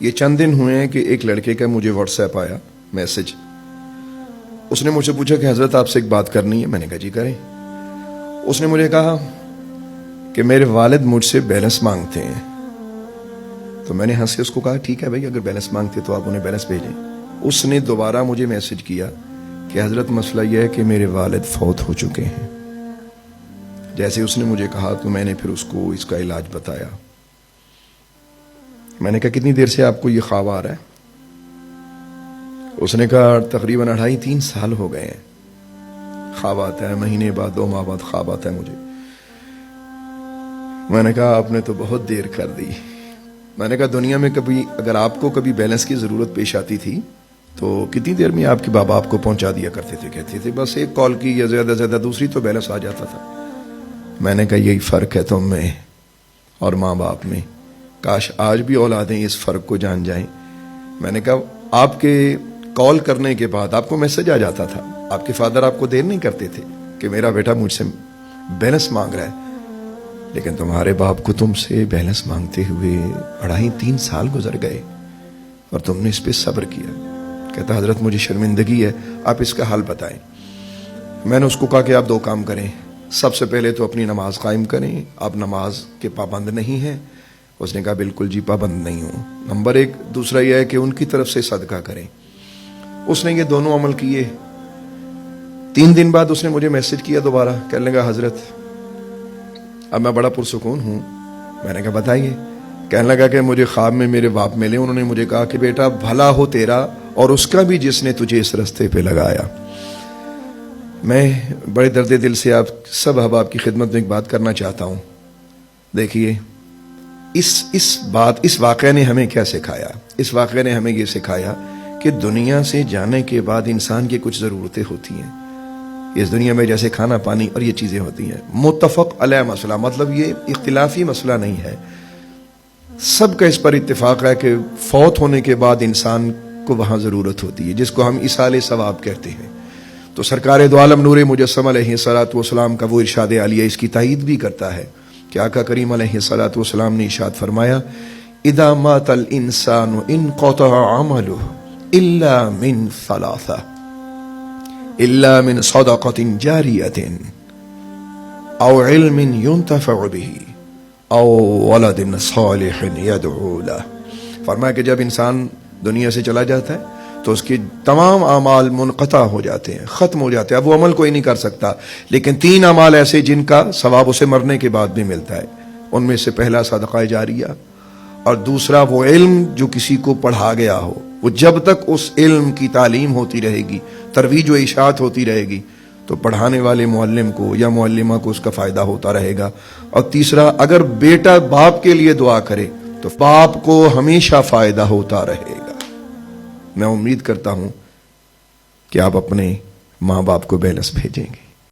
یہ چند دن ہوئے ہیں کہ ایک لڑکے کا مجھے واٹس ایپ آیا میسج. اس نے مجھ سے پوچھا کہ حضرت آپ سے ایک بات کرنی ہے. میں نے کہا جی کریں. اس نے مجھے کہا کہ میرے والد مجھ سے بیلنس مانگتے ہیں. تو میں نے ہنس کے اس کو کہا ٹھیک ہے بھائی، اگر بیلنس مانگتے تو آپ انہیں بیلنس بھیجیں. اس نے دوبارہ مجھے میسج کیا کہ حضرت مسئلہ یہ ہے کہ میرے والد فوت ہو چکے ہیں. جیسے اس نے مجھے کہا تو میں نے پھر اس کو اس کا علاج بتایا. میں نے کہا کتنی دیر سے آپ کو یہ خواب آ رہا ہے؟ اس نے کہا تقریباً 2.5-3 سال ہو گئے ہیں. خواب آتا ہے، مہینے بعد 2 ماہ بعد خواب آتا ہے مجھے. میں نے کہا آپ نے تو بہت دیر کر دی. میں نے کہا دنیا میں کبھی اگر آپ کو کبھی بیلنس کی ضرورت پیش آتی تھی تو کتنی دیر میں آپ کے بابا آپ کو پہنچا دیا کرتے تھے؟ کہتے تھے بس ایک کال کی یا زیادہ زیادہ دوسری تو بیلنس آ جاتا تھا. میں نے کہا یہی فرق ہے تم میں اور ماں باپ میں. کاش آج بھی اولادیں اس فرق کو جان جائیں. میں نے کہا آپ کے کال کرنے کے بعد آپ کو میسج آ جاتا تھا. آپ کے فادر آپ کو دیر نہیں کرتے تھے کہ میرا بیٹا مجھ سے بیلنس مانگ رہا ہے. لیکن تمہارے باپ کو تم سے بیلنس مانگتے ہوئے 2.5-3 سال گزر گئے اور تم نے اس پہ صبر کیا. کہتا حضرت مجھے شرمندگی ہے، آپ اس کا حل بتائیں. میں نے اس کو کہا کہ آپ 2 کام کریں. سب سے پہلے تو اپنی نماز قائم کریں. آپ نماز کے پابند نہیں ہیں؟ اس نے کہا بالکل جی پابند نہیں ہوں. نمبر 1. دوسرا یہ ہے کہ ان کی طرف سے صدقہ کریں. اس نے یہ دونوں عمل کیے. 3 دن بعد اس نے مجھے میسج کیا دوبارہ. کہنے لگا حضرت اب میں بڑا پرسکون ہوں. میں نے کہا بتائیے. کہنے لگا کہ مجھے خواب میں میرے باپ ملے. انہوں نے مجھے کہا کہ بیٹا بھلا ہو تیرا اور اس کا بھی جس نے تجھے اس رستے پہ لگایا. میں بڑے درد دل سے آپ سب احباب کی خدمت میں ایک بات کرنا چاہتا ہوں. دیکھیے اس واقعے نے ہمیں کیا سکھایا؟ اس واقعے نے ہمیں یہ سکھایا کہ دنیا سے جانے کے بعد انسان کی کچھ ضرورتیں ہوتی ہیں. اس دنیا میں جیسے کھانا پانی اور یہ چیزیں ہوتی ہیں. متفق علیہ مسئلہ، مطلب یہ اختلافی مسئلہ نہیں ہے. سب کا اس پر اتفاق ہے کہ فوت ہونے کے بعد انسان کو وہاں ضرورت ہوتی ہے، جس کو ہم ایصال ثواب کہتے ہیں. تو سرکار دو عالم نور مجسم علیہ الصلوۃ والسلام کا وہ ارشاد عالیہ اس کی تائید بھی کرتا ہے کہ آقا کریم علیہ الصلوۃ والسلام نے ارشاد فرمایا اذا مات الانسان انقطع عمله الا من 3 الا من صدقة جاریة او علم ينتفع به او ولد صالح يدعو له. فرمایا کہ جب انسان دنیا سے چلا جاتا ہے تو اس کے تمام اعمال منقطع ہو جاتے ہیں، ختم ہو جاتے ہیں. اب وہ عمل کوئی نہیں کر سکتا. لیکن 3 اعمال ایسے جن کا ثواب اسے مرنے کے بعد بھی ملتا ہے. ان میں سے پہلا صدقہ جاریہ، اور دوسرا وہ علم جو کسی کو پڑھا گیا ہو. وہ جب تک اس علم کی تعلیم ہوتی رہے گی، ترویج و اشاعت ہوتی رہے گی، تو پڑھانے والے معلم کو یا معلمہ کو اس کا فائدہ ہوتا رہے گا. اور تیسرا اگر بیٹا باپ کے لیے دعا کرے تو باپ کو ہمیشہ فائدہ ہوتا رہے گا. میں امید کرتا ہوں کہ آپ اپنے ماں باپ کو بیلنس بھیجیں گے.